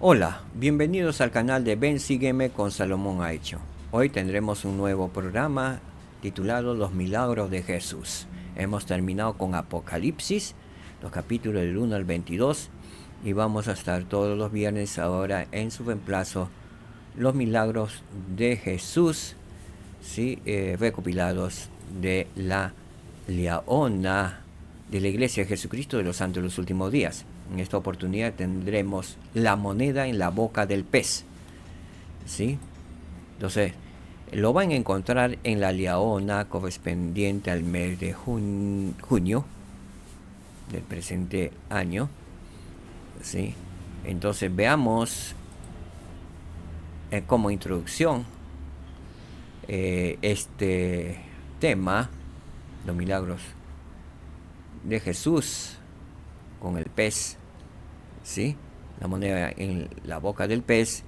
Hola, bienvenidos al canal de Ven Sígueme con Salomón Aicho. Hoy tendremos un nuevo programa titulado Los Milagros de Jesús. Hemos terminado con Apocalipsis, los capítulos del 1 al 22, y vamos a estar todos los viernes ahora en su reemplazo Los Milagros de Jesús, ¿sí? Recopilados de la Liaona de la Iglesia de Jesucristo de los Santos de los Últimos Días. En esta oportunidad tendremos la moneda en la boca del pez, ¿sí? Entonces, lo van a encontrar en la Liaona correspondiente al mes de junio del presente año, ¿sí? Entonces, veamos como introducción este tema, los milagros de Jesús con el pez, ¿sí? La moneda en la boca del pez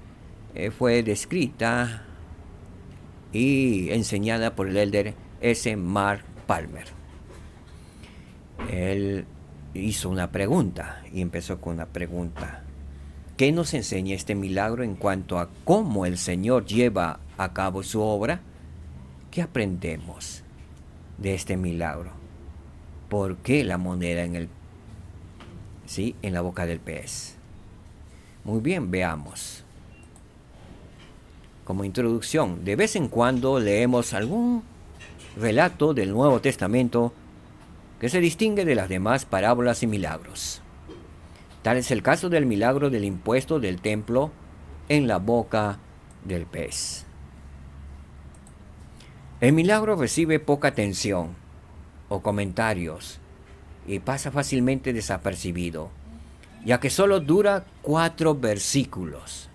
fue descrita y enseñada por el elder S. Mark Palmer. Él hizo una pregunta y empezó con una pregunta. ¿Qué nos enseña este milagro en cuanto a cómo el Señor lleva a cabo su obra? ¿Qué aprendemos de este milagro? ¿Por qué la moneda en la boca del pez? Muy bien, veamos. Como introducción, de vez en cuando leemos algún relato del Nuevo Testamento que se distingue de las demás parábolas y milagros. Tal es el caso del milagro del impuesto del templo en la boca del pez. El milagro recibe poca atención o comentarios y pasa fácilmente desapercibido, ya que solo dura 4 versículos.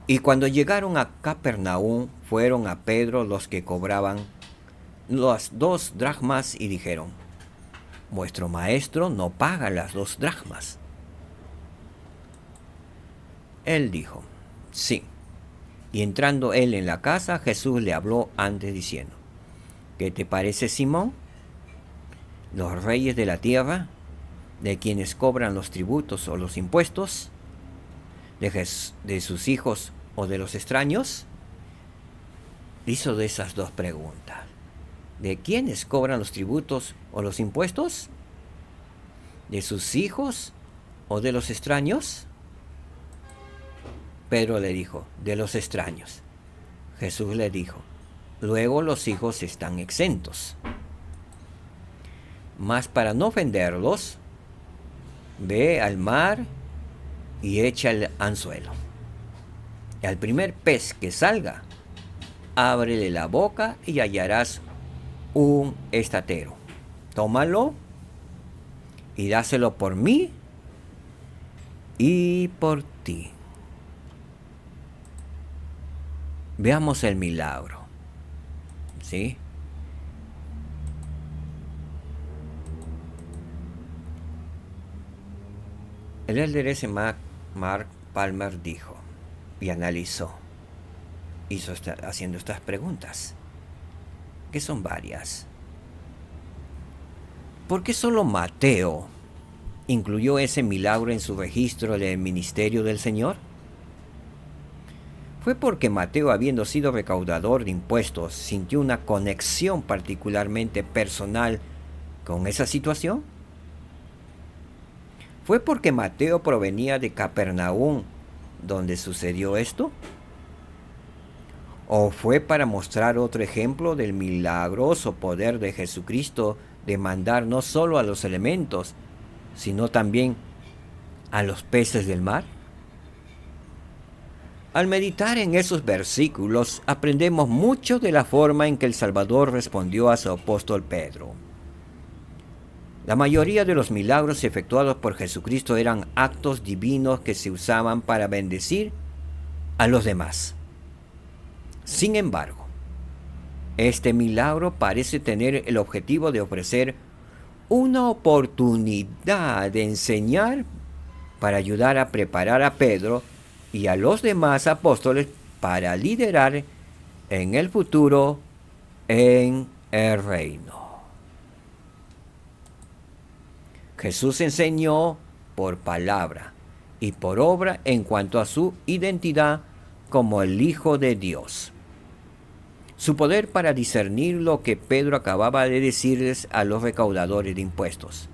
Y cuando llegaron a Capernaum, fueron a Pedro los que cobraban las 2 dracmas y dijeron: vuestro maestro no paga las 2 dracmas. Él dijo: sí. Y entrando él en la casa, Jesús le habló antes diciendo: ¿qué te parece, Simón? Los reyes de la tierra, de quienes cobran los tributos o los impuestos, de sus hijos o de los extraños. Hizo de esas 2 preguntas. ¿De quiénes cobran los tributos o los impuestos? ¿De sus hijos o de los extraños? Pedro le dijo: de los extraños. Jesús le dijo: luego los hijos están exentos. Mas para no ofenderlos, ve al mar y echa el anzuelo. Y al primer pez que salga, ábrele la boca y hallarás un estatero. Tómalo y dáselo por mí y por ti. Veamos el milagro, ¿sí? El elder S. Mark Palmer dijo y analizó, haciendo estas preguntas, que son varias. ¿Por qué solo Mateo incluyó ese milagro en su registro del ministerio del Señor? ¿Fue porque Mateo, habiendo sido recaudador de impuestos, sintió una conexión particularmente personal con esa situación? ¿Fue porque Mateo provenía de Capernaum, donde sucedió esto? ¿O fue para mostrar otro ejemplo del milagroso poder de Jesucristo de mandar no solo a los elementos, sino también a los peces del mar? Al meditar en esos versículos, aprendemos mucho de la forma en que el Salvador respondió a su apóstol Pedro. La mayoría de los milagros efectuados por Jesucristo eran actos divinos que se usaban para bendecir a los demás. Sin embargo, este milagro parece tener el objetivo de ofrecer una oportunidad de enseñar para ayudar a preparar a Pedro y a los demás apóstoles para liderar en el futuro en el reino. Jesús enseñó por palabra y por obra en cuanto a su identidad como el Hijo de Dios. Su poder para discernir lo que Pedro acababa de decirles a los recaudadores de impuestos.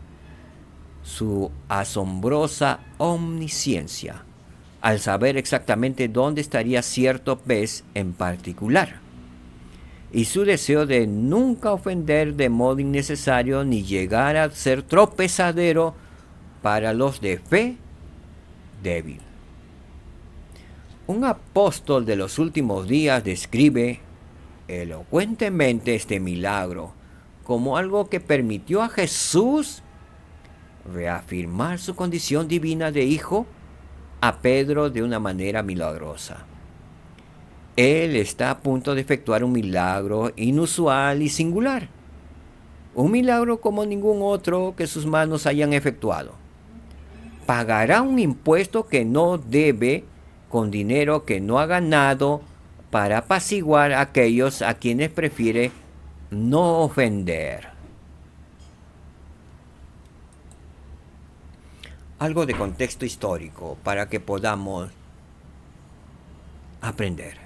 Su asombrosa omnisciencia, al saber exactamente dónde estaría cierto pez en particular. Y su deseo de nunca ofender de modo innecesario ni llegar a ser tropezadero para los de fe débil. Un apóstol de los últimos días describe elocuentemente este milagro como algo que permitió a Jesús reafirmar su condición divina de hijo a Pedro de una manera milagrosa. Él está a punto de efectuar un milagro inusual y singular, un milagro como ningún otro que sus manos hayan efectuado. Pagará un impuesto que no debe con dinero que no ha ganado para apaciguar a aquellos a quienes prefiere no ofender. Algo de contexto histórico para que podamos aprender.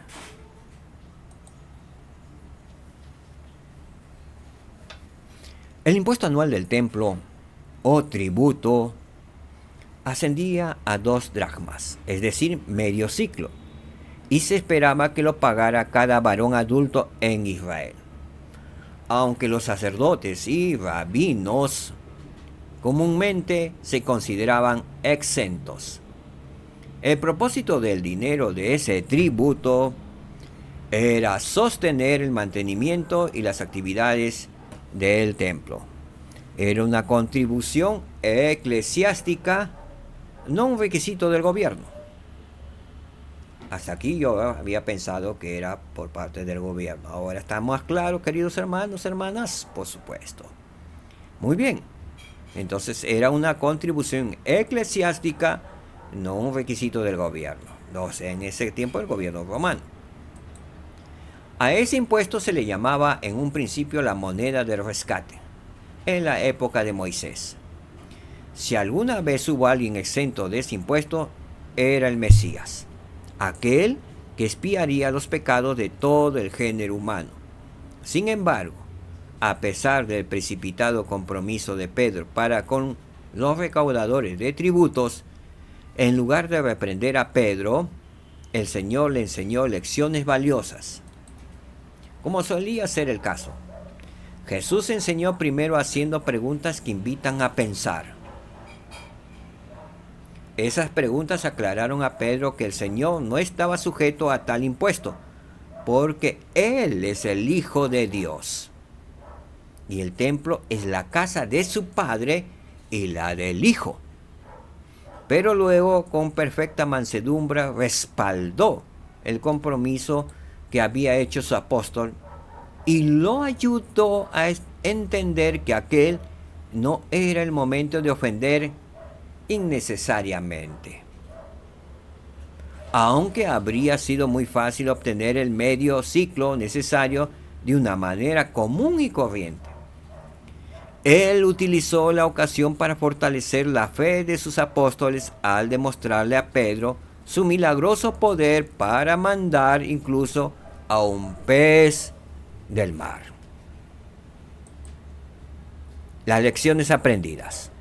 El impuesto anual del templo o tributo ascendía a 2 dracmas, es decir, medio ciclo, y se esperaba que lo pagara cada varón adulto en Israel. Aunque los sacerdotes y rabinos comúnmente se consideraban exentos. El propósito del dinero de ese tributo era sostener el mantenimiento y las actividades del templo. Era una contribución eclesiástica, no un requisito del gobierno. Hasta aquí yo había pensado que era por parte del gobierno. Ahora está más claro, queridos hermanos, hermanas, por supuesto. Muy bien. Entonces era una contribución eclesiástica, no un requisito del gobierno. No sé, en ese tiempo el gobierno romano. A ese impuesto se le llamaba en un principio la moneda del rescate, en la época de Moisés. Si alguna vez hubo alguien exento de ese impuesto, era el Mesías, aquel que expiaría los pecados de todo el género humano. Sin embargo, a pesar del precipitado compromiso de Pedro para con los recaudadores de tributos, en lugar de reprender a Pedro, el Señor le enseñó lecciones valiosas, como solía ser el caso. Jesús enseñó primero haciendo preguntas que invitan a pensar. Esas preguntas aclararon a Pedro que el Señor no estaba sujeto a tal impuesto, porque Él es el Hijo de Dios. Y el templo es la casa de su Padre y la del Hijo. Pero luego, con perfecta mansedumbre, respaldó el compromiso que había hecho su apóstol y lo ayudó a entender que aquel no era el momento de ofender innecesariamente. Aunque habría sido muy fácil obtener el medio ciclo necesario de una manera común y corriente. Él utilizó la ocasión para fortalecer la fe de sus apóstoles al demostrarle a Pedro su milagroso poder para mandar incluso a un pez del mar. Las lecciones aprendidas.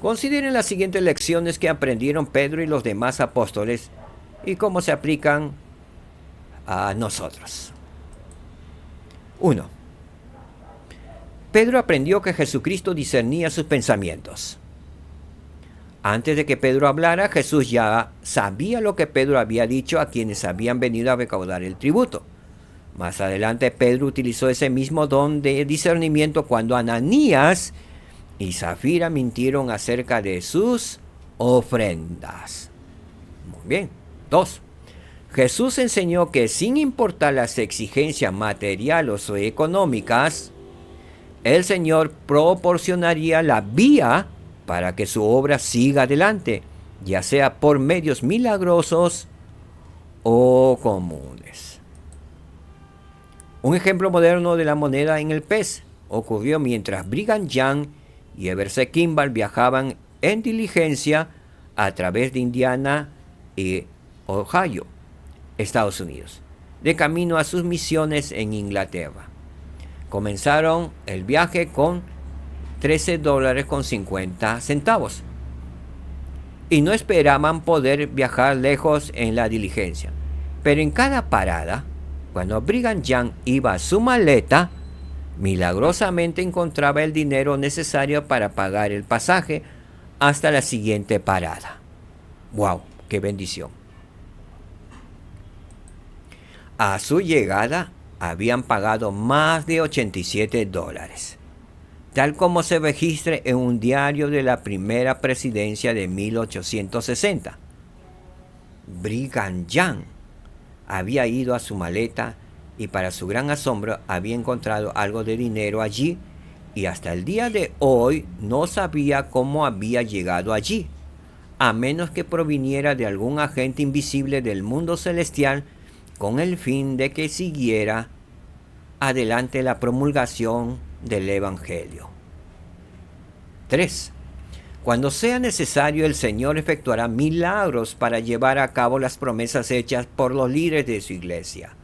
Consideren las siguientes lecciones que aprendieron Pedro y los demás apóstoles y cómo se aplican a nosotros. 1. Pedro aprendió que Jesucristo discernía sus pensamientos. Antes de que Pedro hablara, Jesús ya sabía lo que Pedro había dicho a quienes habían venido a recaudar el tributo. Más adelante, Pedro utilizó ese mismo don de discernimiento cuando Ananías y Zafira mintieron acerca de sus ofrendas. Muy bien. 2. Jesús enseñó que sin importar las exigencias materiales o económicas, el Señor proporcionaría la vía para que su obra siga adelante, ya sea por medios milagrosos o comunes. Un ejemplo moderno de la moneda en el pez ocurrió mientras Brigham Young y Heber C. Kimball viajaban en diligencia a través de Indiana y Ohio, Estados Unidos, de camino a sus misiones en Inglaterra. Comenzaron el viaje con $13.50 y no esperaban poder viajar lejos en la diligencia. Pero en cada parada, cuando Brigham Young iba a su maleta, milagrosamente encontraba el dinero necesario para pagar el pasaje hasta la siguiente parada. ¡Wow! ¡Qué bendición! A su llegada habían pagado más de $87, tal como se registra en un diario de la primera presidencia de 1860. Brigham Young había ido a su maleta y para su gran asombro había encontrado algo de dinero allí y hasta el día de hoy no sabía cómo había llegado allí, a menos que proviniera de algún agente invisible del mundo celestial con el fin de que siguiera adelante la promulgación del Evangelio. 3. Cuando sea necesario, el Señor efectuará milagros para llevar a cabo las promesas hechas por los líderes de su iglesia.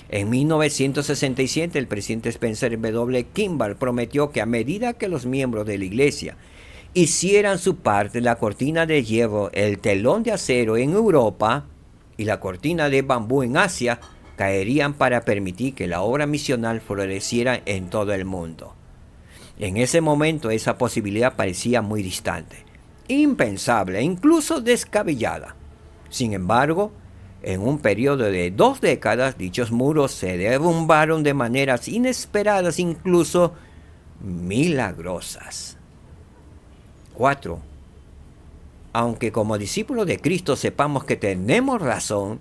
En 1967, el presidente Spencer W. Kimball prometió que a medida que los miembros de la iglesia hicieran su parte, la cortina de hierro, el telón de acero en Europa y la cortina de bambú en Asia caerían para permitir que la obra misional floreciera en todo el mundo. En ese momento esa posibilidad parecía muy distante, impensable e incluso descabellada. Sin embargo, en un periodo de 2 décadas, dichos muros se derrumbaron de maneras inesperadas, incluso milagrosas. 4. Aunque como discípulos de Cristo sepamos que tenemos razón,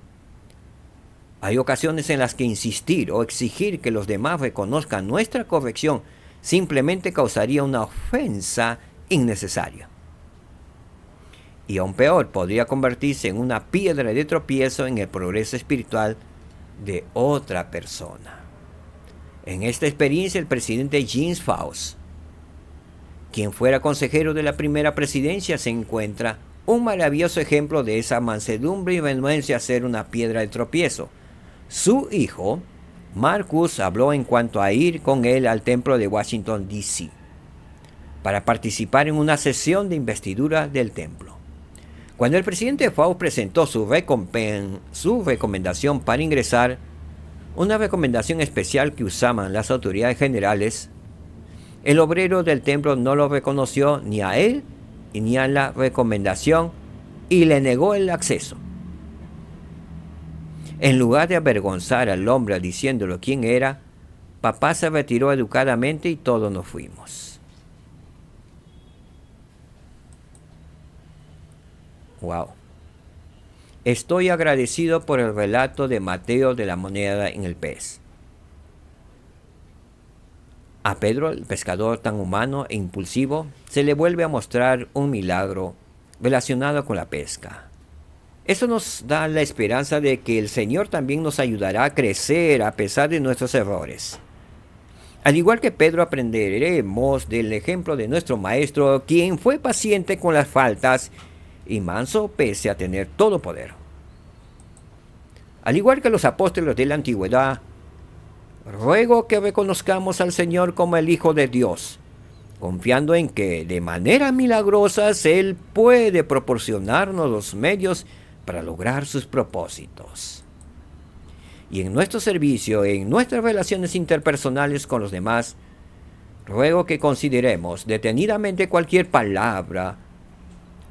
hay ocasiones en las que insistir o exigir que los demás reconozcan nuestra corrección simplemente causaría una ofensa innecesaria. Y aún peor, podría convertirse en una piedra de tropiezo en el progreso espiritual de otra persona. En esta experiencia, el presidente James Faust, quien fuera consejero de la primera presidencia, se encuentra un maravilloso ejemplo de esa mansedumbre y renuencia a ser una piedra de tropiezo. Su hijo, Marcus, habló en cuanto a ir con él al templo de Washington, D.C., para participar en una sesión de investidura del templo. Cuando el presidente Faust presentó su recomendación para ingresar, una recomendación especial que usaban las autoridades generales, el obrero del templo no lo reconoció ni a él ni a la recomendación y le negó el acceso. En lugar de avergonzar al hombre diciéndole quién era, papá se retiró educadamente y todos nos fuimos. Wow. Estoy agradecido por el relato de Mateo de la moneda en el pez. A Pedro, el pescador tan humano e impulsivo, se le vuelve a mostrar un milagro relacionado con la pesca. Eso nos da la esperanza de que el Señor también nos ayudará a crecer a pesar de nuestros errores. Al igual que Pedro, aprenderemos del ejemplo de nuestro Maestro, quien fue paciente con las faltas y manso pese a tener todo poder. Al igual que los apóstoles de la antigüedad, ruego que reconozcamos al Señor como el Hijo de Dios, confiando en que de manera milagrosa Él puede proporcionarnos los medios para lograr sus propósitos. Y en nuestro servicio, en nuestras relaciones interpersonales con los demás, ruego que consideremos detenidamente cualquier palabra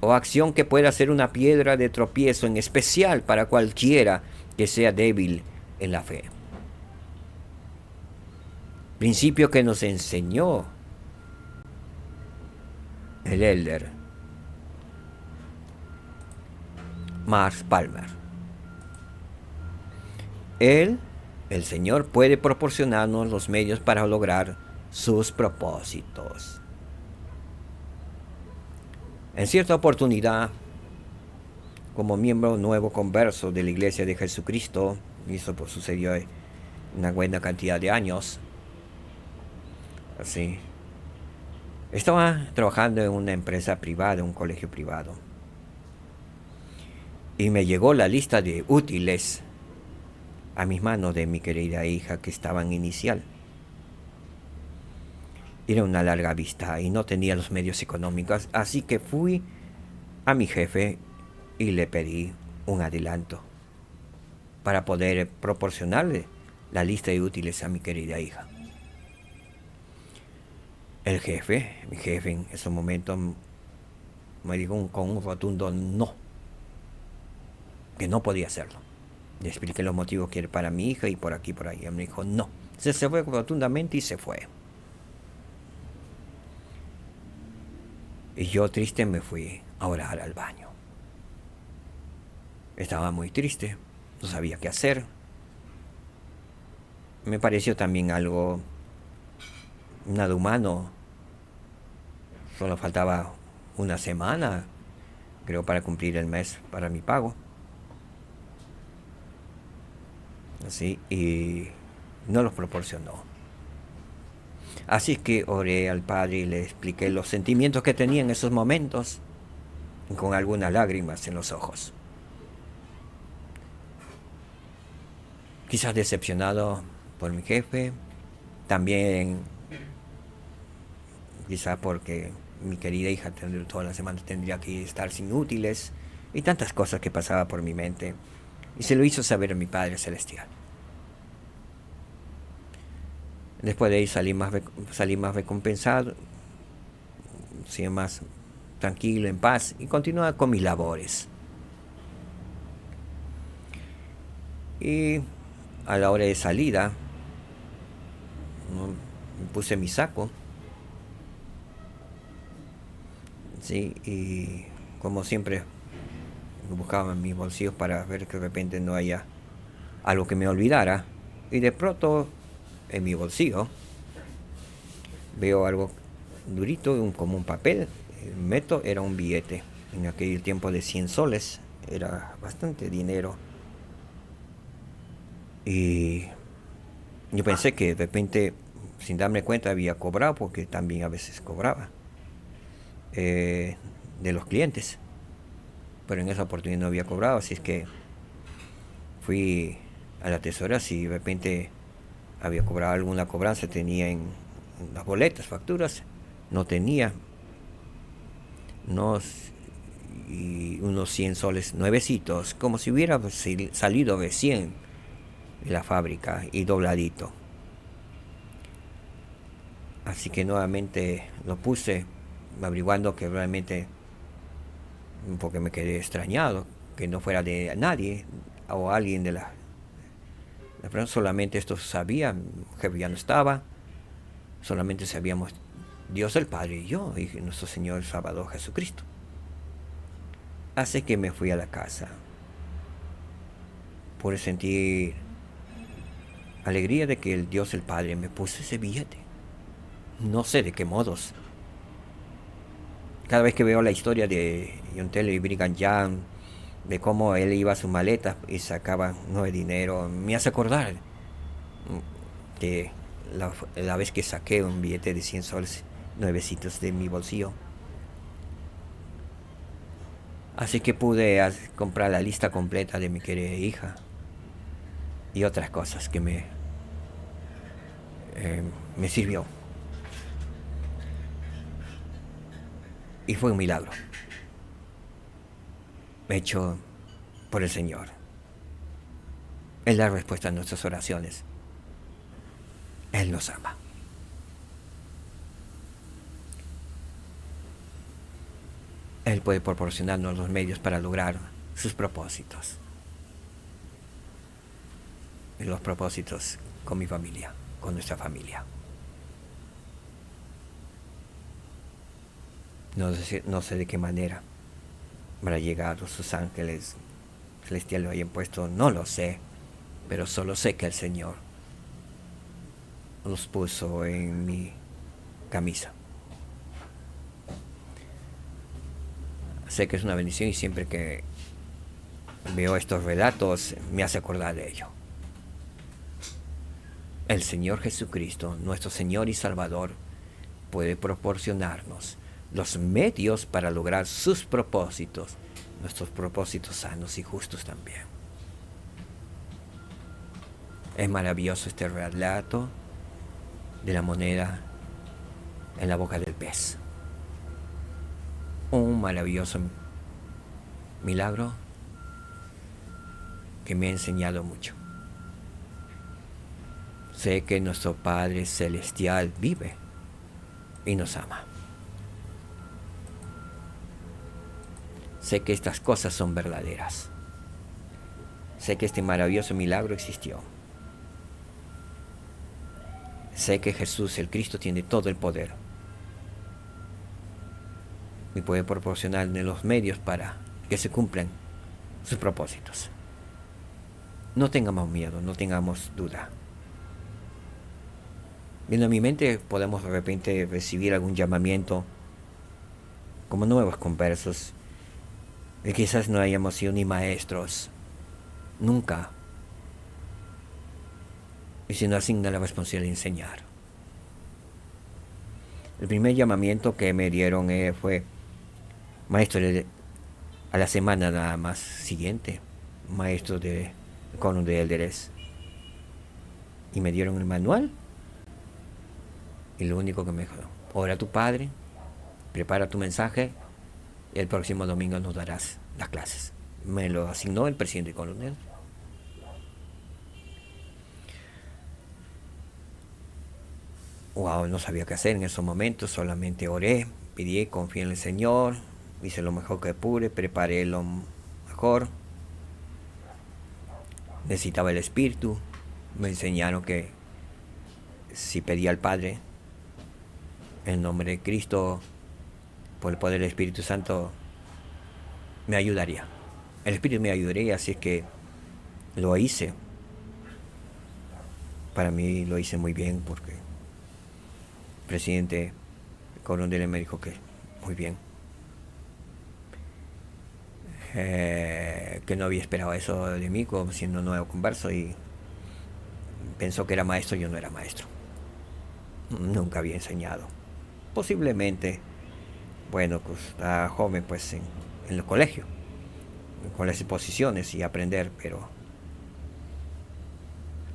o acción que pueda ser una piedra de tropiezo, en especial para cualquiera que sea débil en la fe. Principio que nos enseñó el elder Mark Palmer. Él, el Señor, puede proporcionarnos los medios para lograr sus propósitos. En cierta oportunidad, como miembro nuevo converso de la Iglesia de Jesucristo, y eso sucedió una buena cantidad de años, así, Estaba trabajando en una empresa privada, un colegio privado, y me llegó la lista de útiles a mis manos de mi querida hija que estaba en inicial. Era una larga vista y no tenía los medios económicos, así que fui a mi jefe y le pedí un adelanto para poder proporcionarle la lista de útiles a mi querida hija. Mi jefe en ese momento me dijo con un rotundo no, que no podía hacerlo. Le expliqué los motivos que era para mi hija y por aquí, por ahí. Él me dijo no. Se fue rotundamente y se fue. Y yo triste me fui a orar al baño. Estaba muy triste, no sabía qué hacer. Me pareció también algo nada humano. Solo faltaba una semana, creo, para cumplir el mes para mi pago. Así, y no los proporcionó. Así que oré al Padre y le expliqué los sentimientos que tenía en esos momentos, con algunas lágrimas en los ojos. Quizás decepcionado por mi jefe, también quizás porque mi querida hija todas las semanas tendría que estar sin útiles y tantas cosas que pasaba por mi mente. Y se lo hizo saber a mi Padre Celestial. Después de ahí salí más recompensado, más tranquilo, en paz, y continuaba con mis labores. Y a la hora de salida, ¿no?, me puse mi saco, ¿sí? Y como siempre buscaba en mis bolsillos para ver que de repente no haya algo que me olvidara, y de pronto en mi bolsillo veo algo durito, como un papel. Meto, era un billete, en aquel tiempo de 100 soles, era bastante dinero. Y yo pensé que de repente, sin darme cuenta, había cobrado, porque también a veces cobraba de los clientes, pero en esa oportunidad no había cobrado, así es que fui a la tesorera si de repente había cobrado alguna cobranza, tenía en las boletas, facturas, no tenía. Unos 100 soles nuevecitos, como si hubiera salido recién de la fábrica y dobladito. Así que nuevamente lo puse, averiguando que realmente, porque me quedé extrañado, que no fuera de nadie o alguien de la solamente esto sabía, mi jefe ya no estaba, solamente sabíamos Dios el Padre y yo, y nuestro Señor Salvador Jesucristo. Así que me fui a la casa. Pude sentir alegría de que el Dios el Padre me puso ese billete. No sé de qué modos. Cada vez que veo la historia de John Taylor y Brigham Young, de cómo él iba a sus maletas y sacaba nuevo dinero, me hace acordar de la vez que saqué un billete de 100 soles nuevecitos de mi bolsillo. Así que pude comprar la lista completa de mi querida hija y otras cosas que me sirvió. Y fue un milagro hecho por el Señor. Él da respuesta a nuestras oraciones. Él nos ama. Él puede proporcionarnos los medios para lograr sus propósitos. Y los propósitos con mi familia, con nuestra familia. No sé de qué manera habrá llegado sus ángeles celestiales lo hayan puesto, no lo sé, pero solo sé que el Señor los puso en mi camisa. Sé que es una bendición y siempre que veo estos relatos me hace acordar de ello. El Señor Jesucristo, nuestro Señor y Salvador, puede proporcionarnos los medios para lograr sus propósitos, nuestros propósitos sanos y justos también. Es maravilloso este relato de la moneda en la boca del pez. Un maravilloso milagro que me ha enseñado mucho. Sé que nuestro Padre Celestial vive y nos ama. Sé que estas cosas son verdaderas. Sé que este maravilloso milagro existió. Sé que Jesús, el Cristo, tiene todo el poder y puede proporcionarle los medios para que se cumplan sus propósitos. No tengamos miedo, no tengamos duda. Viendo en mi mente podemos de repente recibir algún llamamiento como nuevos conversos, y quizás no hayamos sido ni maestros, nunca, y se nos asigna la responsabilidad de enseñar. El primer llamamiento que me dieron fue maestro a la semana nada más siguiente, maestro de Quórum de Élderes, y me dieron el manual, y lo único que me dijo: ora a tu Padre, prepara tu mensaje, y el próximo domingo nos darás las clases. Me lo asignó el presidente coronel. Wow, no sabía qué hacer en esos momentos, solamente oré, pedí, confié en el Señor, hice lo mejor que pude, preparé lo mejor. Necesitaba el Espíritu, me enseñaron que si pedía al Padre en nombre de Cristo, por el poder del Espíritu Santo, me ayudaría. El Espíritu me ayudaría, así es que lo hice. Para mí lo hice muy bien, porque el presidente coronel me dijo que muy bien. Que no había esperado eso de mí, como siendo nuevo converso, y pensó que era maestro. Yo no era maestro, nunca había enseñado. Posiblemente, bueno, pues estaba joven, pues en el colegio, con las exposiciones y aprender, pero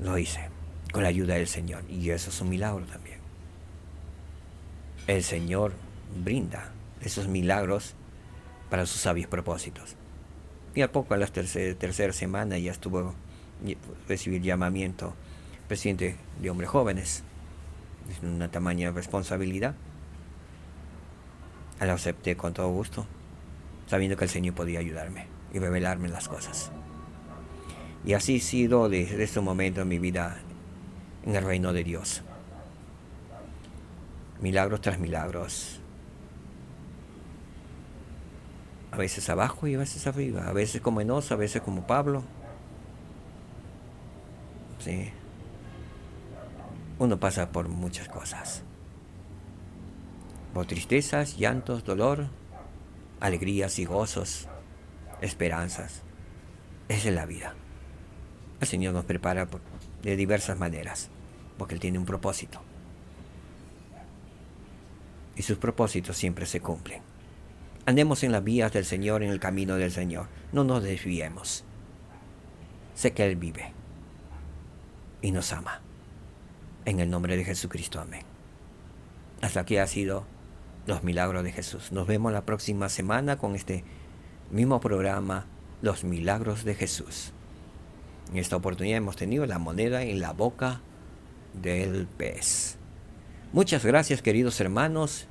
lo hice con la ayuda del Señor, y eso es un milagro también. El Señor brinda esos milagros para sus sabios propósitos. Y a poco, a la tercera semana, ya estuvo recibir llamamiento presidente de hombres jóvenes. Es una tamaña responsabilidad. La acepté con todo gusto, sabiendo que el Señor podía ayudarme y revelarme las cosas. Y así ha sido desde ese momento en mi vida en el reino de Dios. Milagros tras milagros. A veces abajo y a veces arriba. A veces como Enos, a veces como Pablo. Sí. Uno pasa por muchas cosas. Por tristezas, llantos, dolor, alegrías y gozos, esperanzas. Esa es la vida. El Señor nos prepara de diversas maneras, porque Él tiene un propósito. Y sus propósitos siempre se cumplen. Andemos en las vías del Señor, en el camino del Señor. No nos desviemos. Sé que Él vive y nos ama. En el nombre de Jesucristo, amén. Hasta aquí ha sido los milagros de Jesús. Nos vemos la próxima semana con este mismo programa, Los Milagros de Jesús. En esta oportunidad hemos tenido la moneda en la boca del pez. Muchas gracias, queridos hermanos.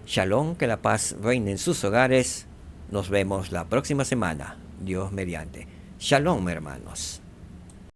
Shalom, que la paz reine en sus hogares. Nos vemos la próxima semana, Dios mediante. Shalom, hermanos.